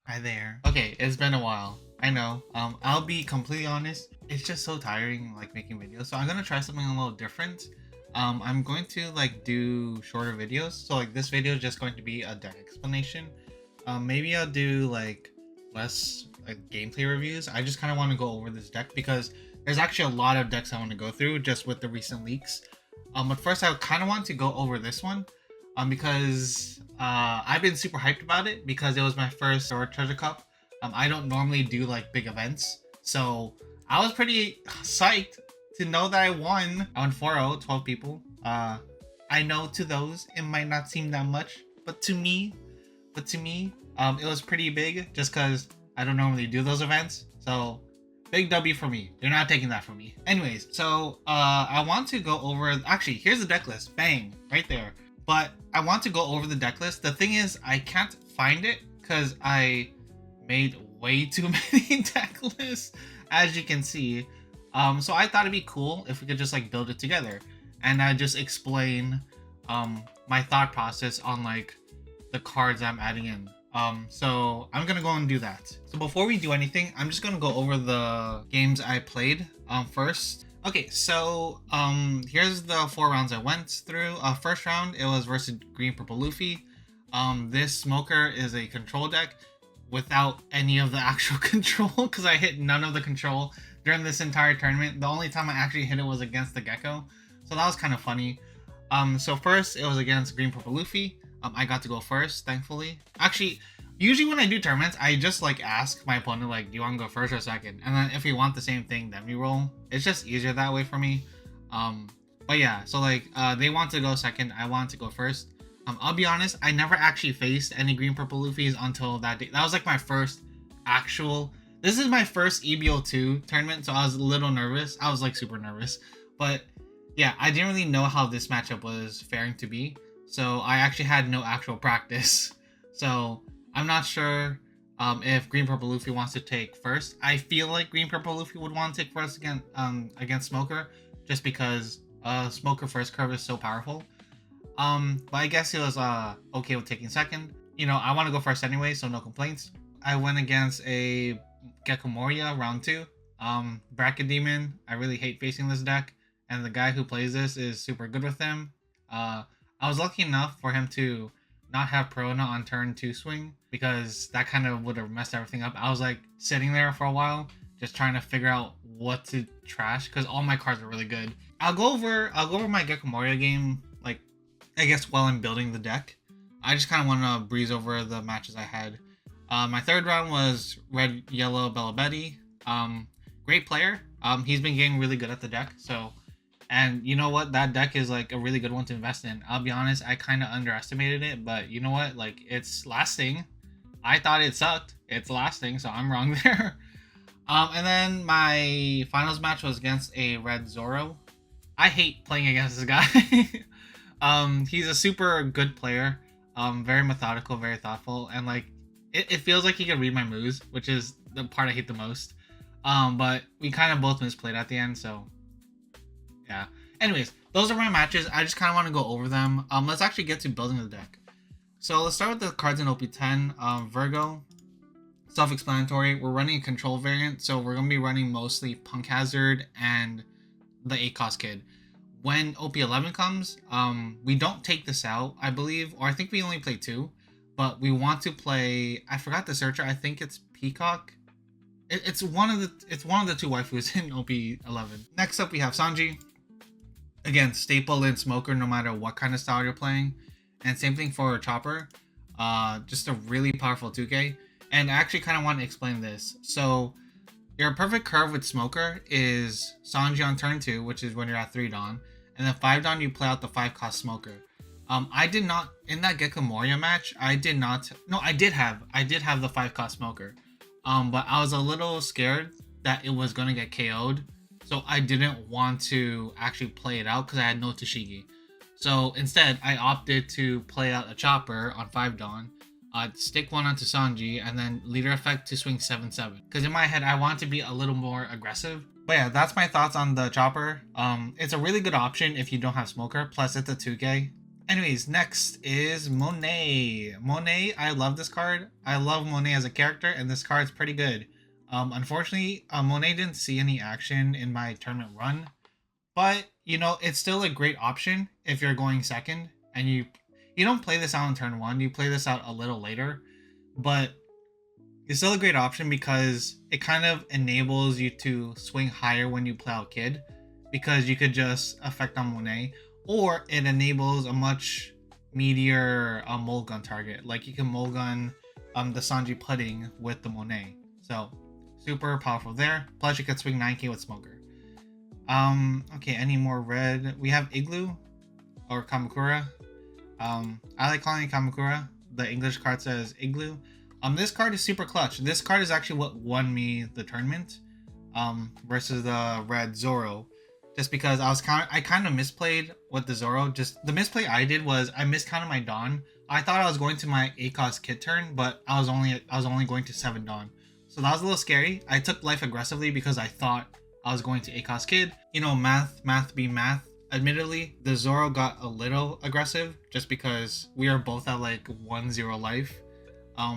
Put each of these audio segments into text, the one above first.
Hi there. Okay, it's been a while. I know. I'll be completely honest. It's just so tiring, like making videos. So I'm gonna try something a little different. I'm going to like do shorter videos. So like this video is just going to be a deck explanation. Maybe I'll do like less like gameplay reviews. I just kind of want to go over this deck because there's actually a lot of decks I want to go through just with the recent leaks. But first I kind of want to go over this one because I've been super hyped about it because it was my first Sword Treasure Cup. I don't normally do like big events, so I was pretty psyched to know that I won. I won 4-0, 12 people. I know to those it might not seem that much, but to me, it was pretty big just because I don't normally do those events. So big W for me. They're not taking that from me. Anyways, so I want to go over. Actually, here's the deck list. Bang, right there. But I want to go over the deck list. The thing is, I can't find it because I made way too many deck lists, as you can see. So I thought it'd be cool if we could just like build it together, and I just explain my thought process on like the cards I'm adding in. So I'm gonna go and do that. So before we do anything, I'm just gonna go over the games I played first. Okay, so here's the 4 rounds I went through. First round, it was versus Green Purple Luffy. This Smoker is a control deck without any of the actual control because I hit none of the control during this entire tournament. The only time I actually hit it was against the Gecko, so that was kind of funny. So first, it was against Green Purple Luffy. I got to go first, thankfully. Actually, usually when I do tournaments, I just like ask my opponent like, do you want to go first or second? And then if we want the same thing, then we roll. It's just easier that way for me. But yeah, so like they want to go second, I want to go first. I'll be honest, I never actually faced any Green Purple Luffy's until that day. That was like my first actual. This is my first EBO2 tournament, so I was a little nervous. I was like super nervous, but yeah, I didn't really know how this matchup was faring to be. So I actually had no actual practice. So I'm not sure if Green Purple Luffy wants to take first. I feel like Green Purple Luffy would want to take first against Smoker, just because Smoker first curve is so powerful. But I guess he was okay with taking second. You know, I want to go first anyway, so no complaints. I went against a Gecko Moria round 2. Bracket Demon. I really hate facing this deck, and the guy who plays this is super good with him. I was lucky enough for him to not have Prona on turn 2 swing because that kind of would have messed everything up. I was like sitting there for a while just trying to figure out what to trash because all my cards are really good. I'll go over my Gecko Moria game like I guess while I'm building the deck. I just kind of want to breeze over the matches I had. My third round was Red Yellow Bella Betty. Great player. He's been getting really good at the deck, so. And you know what? That deck is like a really good one to invest in. I'll be honest, I kind of underestimated it, but you know what? Like, it's lasting. I thought it sucked. It's lasting, so I'm wrong there. And then my finals match was against a Red Zoro. I hate playing against this guy. He's a super good player. Very methodical, very thoughtful, and like it feels like he can read my moves, which is the part I hate the most. But we kind of both misplayed at the end, so. Yeah. Anyways, those are my matches. I just kind of want to go over them. Let's actually get to building the deck. So let's start with the cards in OP10. Virgo, self-explanatory. We're running a control variant, so we're going to be running mostly Punk Hazard and the 8-cost kid. When OP11 comes, we don't take this out, I believe, or I think we only play 2, but we want to play, I forgot the searcher, I think it's Peacock. It's one of the 2 waifus in OP11. Next up we have Sanji. Again, staple in Smoker no matter what kind of style you're playing. And same thing for Chopper. Just a really powerful 2K. And I actually kind of want to explain this. So, your perfect curve with Smoker is Sanji on turn 2, which is when you're at 3 Dawn. And then 5 Dawn, you play out the 5-cost Smoker. I did not, in that Gecko Moria match, I did have the 5-cost Smoker. But I was a little scared that it was going to get KO'd. So I didn't want to actually play it out because I had no Tashigi. So instead, I opted to play out a Chopper on 5 Dawn, stick 1 onto Sanji, and then leader effect to swing 7/7. Because in my head, I want to be a little more aggressive. But yeah, that's my thoughts on the Chopper. It's a really good option if you don't have Smoker. Plus, it's a 2K. Anyways, next is Monet. Monet, I love this card. I love Monet as a character, and this card's pretty good. Unfortunately, Monet didn't see any action in my tournament run, but you know it's still a great option if you're going second and you don't play this out in turn one. You play this out a little later, but it's still a great option because it kind of enables you to swing higher when you play out Kid, because you could just affect on Monet, or it enables a much meatier Mulligan target. Like you can Mulligan the Sanji pudding with the Monet. So super powerful there. Plus you could swing 9k with Smoker. Okay, any more red? We have Igloo or Kamakura. I like calling it Kamakura. The English card says Igloo. This card is super clutch. This card is actually what won me the tournament versus the red Zoro. Just because I kind of misplayed with the Zoro. Just the misplay I did was I miscounted my Dawn. I thought I was going to my 8-cost Kid turn, but I was only going to 7 Dawn. So that was a little scary. I took life aggressively because I thought I was going to 8-cost Kid. You know, math be math. Admittedly, the Zoro got a little aggressive just because we are both at like 1-0 life.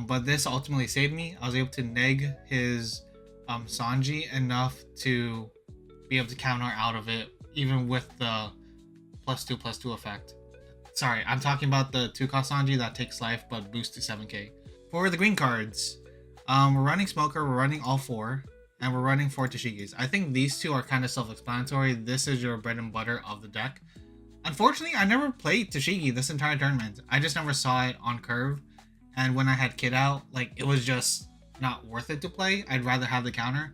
But this ultimately saved me. I was able to neg his Sanji enough to be able to counter out of it, even with the +2/+2 effect. Sorry, I'm talking about the 2-cost Sanji that takes life but boosts to 7k. For the green cards, we're running Smoker, we're running all 4, and we're running 4 Tashigis. I think these two are kind of self-explanatory. This is your bread and butter of the deck. Unfortunately, I never played Tashigi this entire tournament. I just never saw it on curve. And when I had Kid out, like, it was just not worth it to play. I'd rather have the counter.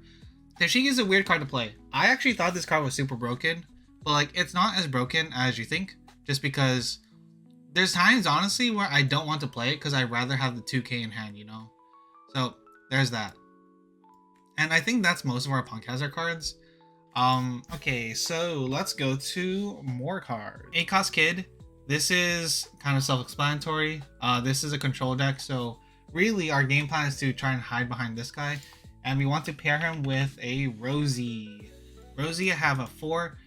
Tashigi is a weird card to play. I actually thought this card was super broken, but like, it's not as broken as you think, just because there's times, honestly, where I don't want to play it because I'd rather have the 2k in hand, you know? So, there's that. And I think that's most of our Punk Hazard cards. Okay, so let's go to more cards. 8-cost Kid. This is kind of self-explanatory. This is a control deck, so really our game plan is to try and hide behind this guy. And we want to pair him with a Rosie. Rosie, I have a 4.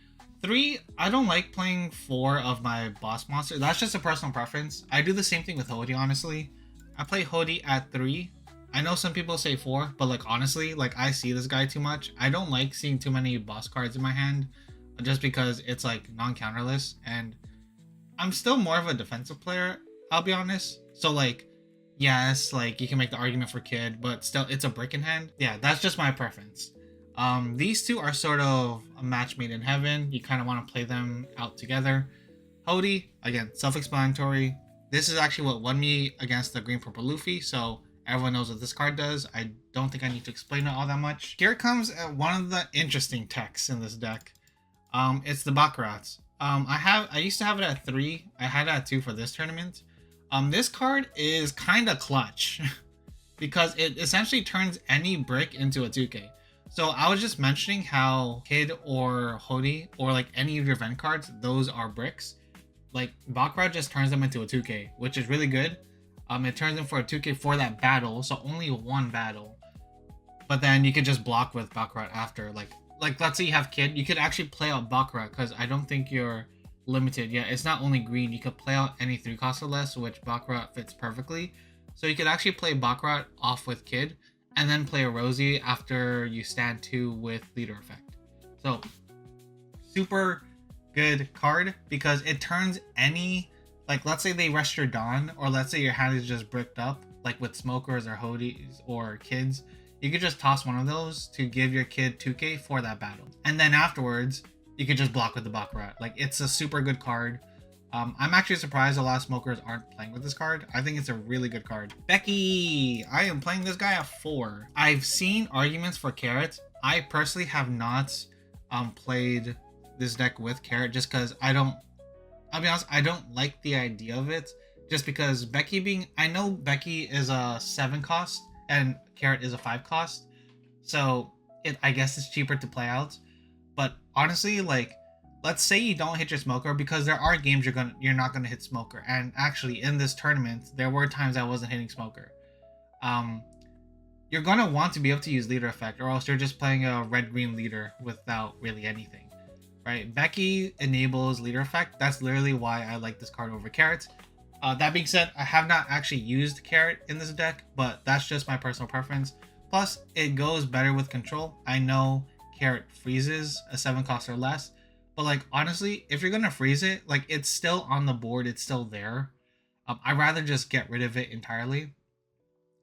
3, I don't like playing 4 of my boss monster. That's just a personal preference. I do the same thing with Hody, honestly. I play Hody at 3. I know some people say 4, but like honestly, like I see this guy too much. I don't like seeing too many boss cards in my hand just because it's like non-counterless, and I'm still more of a defensive player, I'll be honest. So like, yes, like you can make the argument for Kid, but still it's a brick in hand. Yeah, that's just my preference. These two are sort of a match made in heaven. You kind of want to play them out together. Hody, again, self-explanatory. This is actually what won me against the green purple Luffy, so everyone knows what this card does. I don't think I need to explain it all that much. Here comes one of the interesting techs in this deck. It's the Baccarats. I used to have it at 3. I had it at 2 for this tournament. This card is kind of clutch because it essentially turns any brick into a 2k. So I was just mentioning how Kid or Hody or like any of your event cards, those are bricks. Like Baccarat just turns them into a 2k, which is really good. It turns them for a 2k for that battle, so only one battle. But then you could just block with Baccarat after. Like let's say you have Kid, you could actually play out Baccarat because I don't think you're limited. Yeah, it's not only green. You could play out any 3 cost or less, which Baccarat fits perfectly. So you could actually play Baccarat off with Kid and then play a Rosie after you stand 2 with leader effect. So super good card because it turns any, like let's say they rest your Dawn, or let's say your hand is just bricked up, like with Smokers or Hodies or Kids. You could just toss one of those to give your Kid 2k for that battle. And then afterwards, you could just block with the Baccarat. Like, it's a super good card. I'm actually surprised a lot of Smokers aren't playing with this card. I think it's a really good card. Becky! I am playing this guy at 4. I've seen arguments for Carrot. I personally have not played this deck with Carrot just because I'll be honest, I don't like the idea of it. Just because I know Becky is a 7 cost and Carrot is a 5 cost. So I guess it's cheaper to play out. But honestly, like, let's say you don't hit your Smoker, because there are games you're not gonna hit Smoker. And actually in this tournament, there were times I wasn't hitting Smoker. You're gonna want to be able to use leader effect, or else you're just playing a red-green leader without really anything. right? Becky enables leader effect. That's literally why I like this card over Carrot. That being said, I have not actually used Carrot in this deck, but that's just my personal preference. Plus, it goes better with control. I know Carrot freezes a 7 cost or less, but like honestly, if you're gonna freeze it, like it's still on the board, it's still there. I'd rather just get rid of it entirely.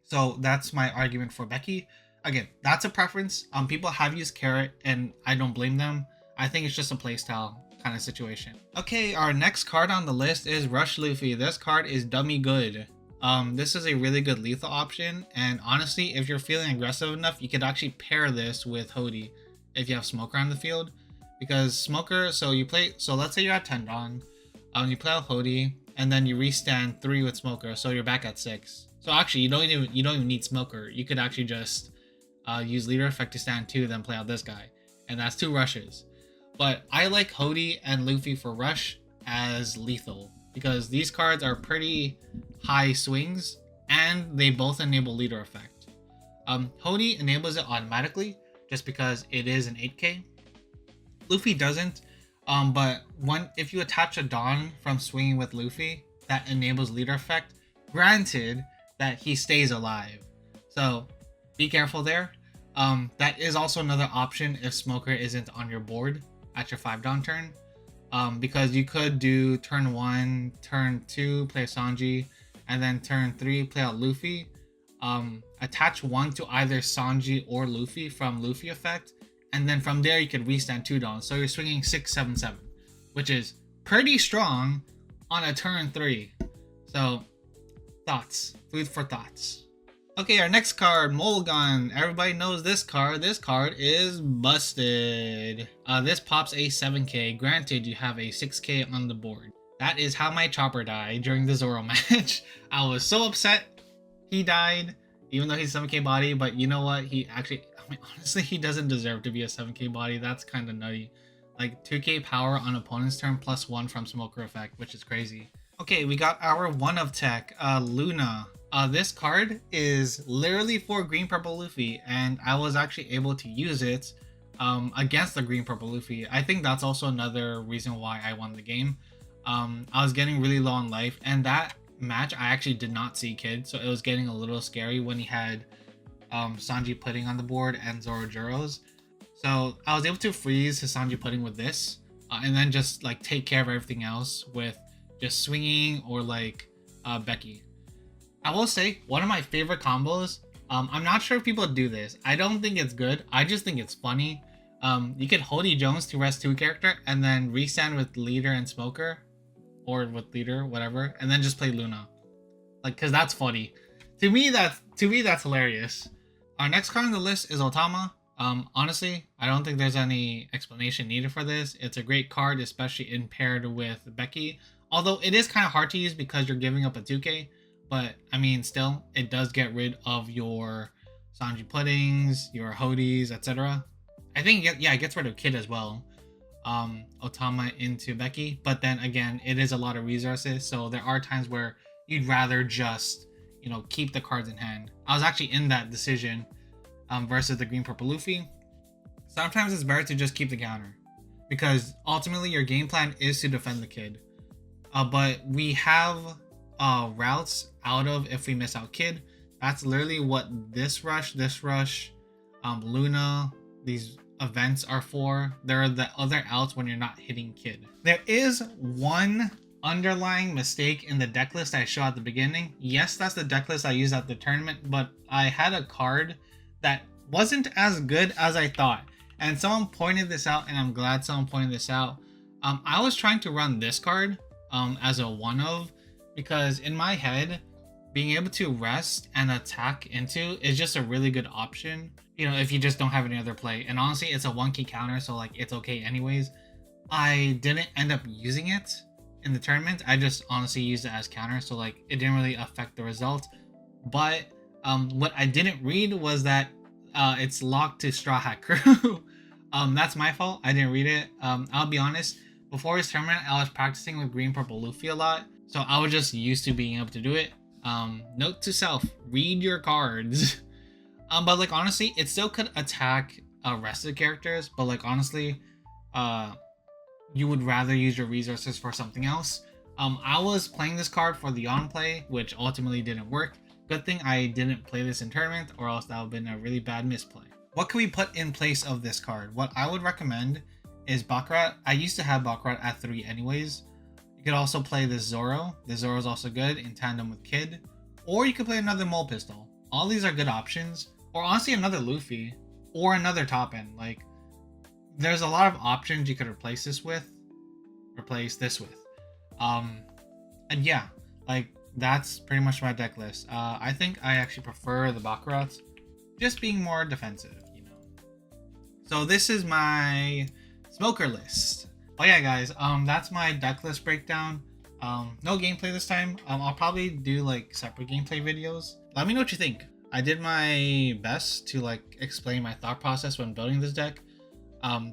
So that's my argument for Becky. Again, that's a preference. People have used Carrot, and I don't blame them. I think it's just a playstyle kind of situation. Okay, our next card on the list is Rush Luffy. This card is dummy good. This is a really good lethal option, and honestly, if you're feeling aggressive enough, you could actually pair this with Hody if you have Smoker on the field. Because Smoker, so let's say you're at 10 Dawn, you play out Hody, and then you restand 3 with Smoker, so you're back at 6. So actually, you don't even need Smoker. You could actually just use leader effect to stand 2, then play out this guy, and that's 2 rushes. But I like Hody and Luffy for rush as lethal because these cards are pretty high swings and they both enable leader effect. Hody enables it automatically just because it is an 8k. Luffy doesn't, but if you attach a Dawn from swinging with Luffy, that enables leader effect, granted that he stays alive. So be careful there. That is also another option if Smoker isn't on your board at your 5 Dawn turn, because you could do turn 1, turn 2, play Sanji, and then turn 3, play out Luffy. Attach 1 to either Sanji or Luffy from Luffy effect, and then from there you could restand 2 Dawn. So you're swinging 6, 7, 7, which is pretty strong on a turn 3. So thoughts, food for thoughts. Okay, our next card, Mulligan. Everybody knows this card. This card is busted. This pops a 7k. Granted, you have a 6k on the board. That is how my Chopper died during the Zoro match. I was so upset he died, even though he's 7k body. But you know what? Honestly, he doesn't deserve to be a 7k body. That's kind of nutty. Like 2k power on opponent's turn plus 1 from Smoker effect, which is crazy. Okay, we got our 1 of tech, Luna. This card is literally for green purple Luffy, and I was actually able to use it against the green purple Luffy. I think that's also another reason why I won the game. I was getting really low on life, and that match I actually did not see Kid, so it was getting a little scary when he had Sanji Pudding on the board and Zoro Juros. So I was able to freeze his Sanji Pudding with this, and then just like take care of everything else with just swinging or like Becky. I will say, one of my favorite combos, I'm not sure if people do this. I don't think it's good. I just think it's funny. You could Hody Jones to rest 2 character and then restand with leader and Smoker, or with leader, whatever, and then just play Luna. Like, cause that's funny. To me, that's hilarious. Our next card on the list is Otama. Honestly, I don't think there's any explanation needed for this. It's a great card, especially in paired with Becky. Although it is kind of hard to use because you're giving up a 2k. But, I mean, still, it does get rid of your Sanji Puddings, your Hodis, etc. I think, yeah, it gets rid of Kid as well. Otama into Becky. But then, again, it is a lot of resources. So there are times where you'd rather just, keep the cards in hand. I was actually in that decision versus the green purple Luffy. Sometimes it's better to just keep the counter, because ultimately your game plan is to defend the Kid. But we have routes out of if we miss out Kid. That's literally what this rush, Luna, these events are for. There are the other outs when you're not hitting Kid. There is one underlying mistake in the deck list I showed at the beginning. Yes, that's the deck list I used at the tournament, but I had a card that wasn't as good as I thought. And someone pointed this out, and I'm glad someone pointed this out. I was trying to run this card as a one of, because in my head, being able to rest and attack into is just a really good option, if you just don't have any other play. And honestly, it's a 1k counter, so like it's okay anyways. I didn't end up using it in the tournament. I just honestly used it as counter, so like it didn't really affect the result. But what I didn't read was that it's locked to Straw Hat Crew. That's my fault. I didn't read it. I'll be honest, before this tournament, I was practicing with green purple Luffy a lot, so I was just used to being able to do it. Note to self, read your cards. But like honestly, it still could attack rested characters, but like honestly, you would rather use your resources for something else. I was playing this card for the on play, which ultimately didn't work. Good thing I didn't play this in tournament, or else that would have been a really bad misplay. What can we put in place of this card? What I would recommend is Baccarat. I used to have Baccarat at 3 anyways. You could also play this Zoro. The Zoro is also good in tandem with Kid. Or you could play another Mole Pistol. All these are good options. Or honestly another Luffy. Or another top end. Like, there's a lot of options you could replace this with. And yeah, like, that's pretty much my deck list. I think I actually prefer the Baccarats, just being more defensive, you know. So this is my smoker list. Oh yeah, guys, that's my deck list breakdown. No gameplay this time. I'll probably do like separate gameplay videos. Let me know what you think. I did my best to like explain my thought process when building this deck.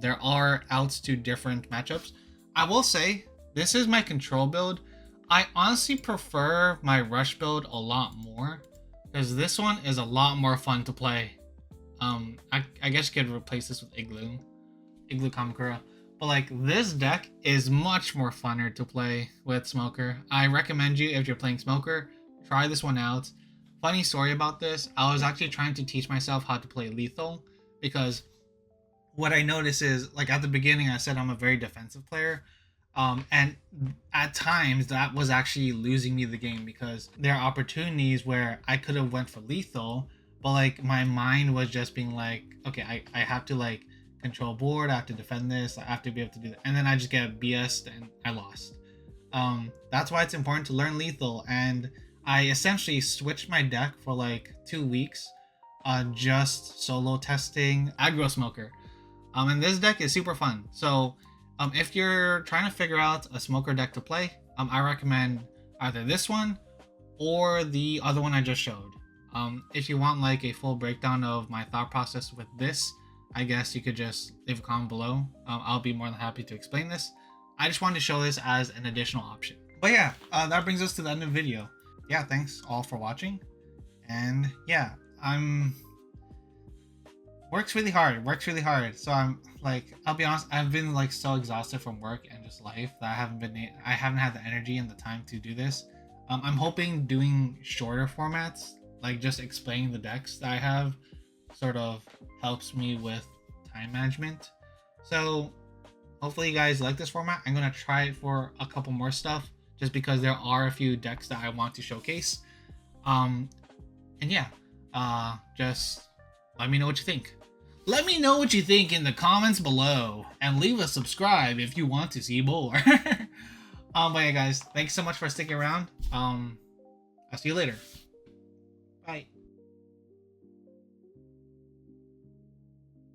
There are outs to different matchups. I will say this is my control build. I honestly prefer my rush build a lot more because this one is a lot more fun to play. I guess you could replace this with Igloo Kamakura. But like, this deck is much more funner to play with Smoker. I recommend you, if you're playing Smoker, try this one out. Funny story about this, I was actually trying to teach myself how to play lethal, because what I noticed is, like, at the beginning I said I'm a very defensive player. And at times that was actually losing me the game, because there are opportunities where I could have went for lethal, but like my mind was just being like, okay, I have to like control board, I have to defend this, I have to be able to do that, and then I just get BS'd and I lost. That's why it's important to learn lethal, and I essentially switched my deck for like 2 weeks, just solo testing aggro Smoker. And this deck is super fun. So if you're trying to figure out a Smoker deck to play, I recommend either this one or the other one I just showed. If you want like a full breakdown of my thought process with this, I guess you could just leave a comment below. I'll be more than happy to explain this. I just wanted to show this as an additional option. But yeah, that brings us to the end of the video. Yeah, thanks all for watching. And yeah, works really hard. So I'm like, I'll be honest, I've been like so exhausted from work and just life that I haven't had the energy and the time to do this. I'm hoping doing shorter formats, like just explaining the decks that I have, sort of helps me with time management. So hopefully you guys like this format. I'm gonna try it for a couple more stuff, just because there are a few decks that I want to showcase. And yeah, just let me know what you think. Let me know what you think in the comments below, and leave a subscribe if you want to see more. But yeah, guys, thanks so much for sticking around. I'll see you later. Bye.